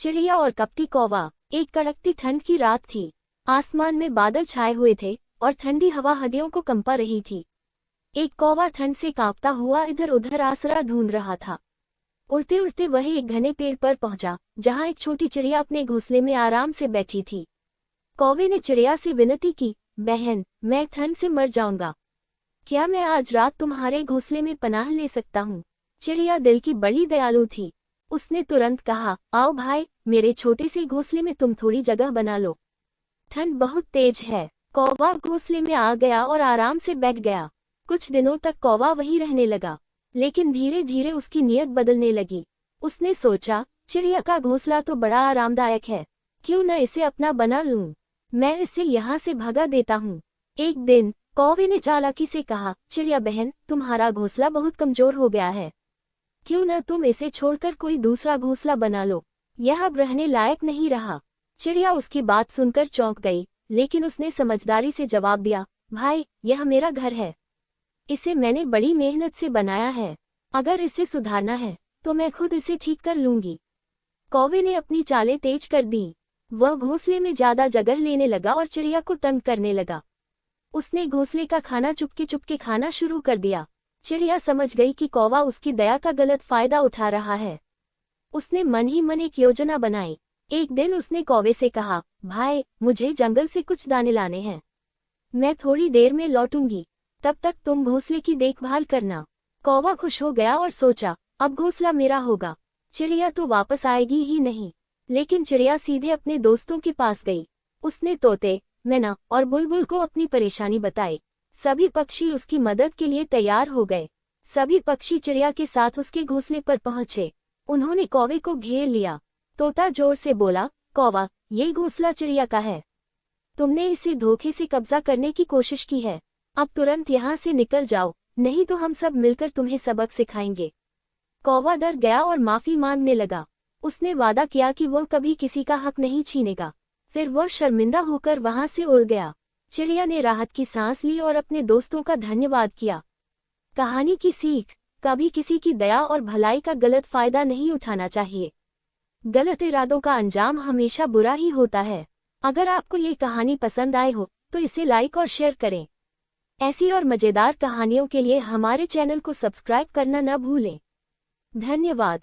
चिड़िया और कपटी कौवा। एक कड़कती ठंड की रात थी। आसमान में बादल छाए हुए थे और ठंडी हवा हड्डियों को कंपा रही थी। एक कौवा ठंड से कांपता हुआ इधर उधर आसरा ढूंढ रहा था। उड़ते उड़ते वह एक घने पेड़ पर पहुंचा, जहां एक छोटी चिड़िया अपने घोंसले में आराम से बैठी थी। कौवे ने चिड़िया से विनती की, बहन, मैं ठंड से मर जाऊंगा। क्या मैं आज रात तुम्हारे घोंसले में पनाह ले सकता हूँ? चिड़िया दिल की बड़ी दयालु थी। उसने तुरंत कहा, आओ भाई, मेरे छोटे से घोंसले में तुम थोड़ी जगह बना लो। ठंड बहुत तेज है। कौवा घोंसले में आ गया और आराम से बैठ गया। कुछ दिनों तक कौवा वहीं रहने लगा, लेकिन धीरे धीरे उसकी नीयत बदलने लगी। उसने सोचा, चिड़िया का घोंसला तो बड़ा आरामदायक है, क्यों न इसे अपना बना लूं? मैं इसे यहाँ से भगा देता हूँ। एक दिन कौवे ने चालाकी से कहा, चिड़िया बहन, तुम्हारा घोंसला बहुत कमजोर हो गया है, क्यों न तुम इसे छोड़कर कोई दूसरा घोंसला बना लो, यह अब रहने लायक नहीं रहा। चिड़िया उसकी बात सुनकर चौंक गई, लेकिन उसने समझदारी से जवाब दिया, भाई, यह मेरा घर है, इसे मैंने बड़ी मेहनत से बनाया है। अगर इसे सुधारना है तो मैं खुद इसे ठीक कर लूंगी। कौवे ने अपनी चालें तेज कर दी। वह घोंसले में ज्यादा जगह लेने लगा और चिड़िया को तंग करने लगा। उसने घोंसले का खाना चुपके चुपके खाना शुरू कर दिया। चिड़िया समझ गई कि कौवा उसकी दया का गलत फायदा उठा रहा है। उसने मन ही मन एक योजना बनाई। एक दिन उसने कौवे से कहा, भाई, मुझे जंगल से कुछ दाने लाने हैं, मैं थोड़ी देर में लौटूंगी, तब तक तुम घोंसले की देखभाल करना। कौवा खुश हो गया और सोचा, अब घोंसला मेरा होगा, चिड़िया तो वापस आएगी ही नहीं। लेकिन चिड़िया सीधे अपने दोस्तों के पास गई। उसने तोते, मैना और बुलबुल को अपनी परेशानी बताई। सभी पक्षी उसकी मदद के लिए तैयार हो गए। सभी पक्षी चिड़िया के साथ उसके घोंसले पर पहुंचे। उन्होंने कौवे को घेर लिया। तोता जोर से बोला, कौवा, ये घोंसला चिड़िया का है, तुमने इसे धोखे से कब्जा करने की कोशिश की है। अब तुरंत यहाँ से निकल जाओ, नहीं तो हम सब मिलकर तुम्हें सबक सिखाएंगे। कौवा डर गया और माफी मांगने लगा। उसने वादा किया कि वो कभी किसी का हक नहीं छीनेगा। फिर वो शर्मिंदा होकर वहां से उड़ गया। चिड़िया ने राहत की सांस ली और अपने दोस्तों का धन्यवाद किया। कहानी की सीख, कभी किसी की दया और भलाई का गलत फायदा नहीं उठाना चाहिए। गलत इरादों का अंजाम हमेशा बुरा ही होता है। अगर आपको ये कहानी पसंद आए हो तो इसे लाइक और शेयर करें। ऐसी और मजेदार कहानियों के लिए हमारे चैनल को सब्सक्राइब करना न भूलें। धन्यवाद।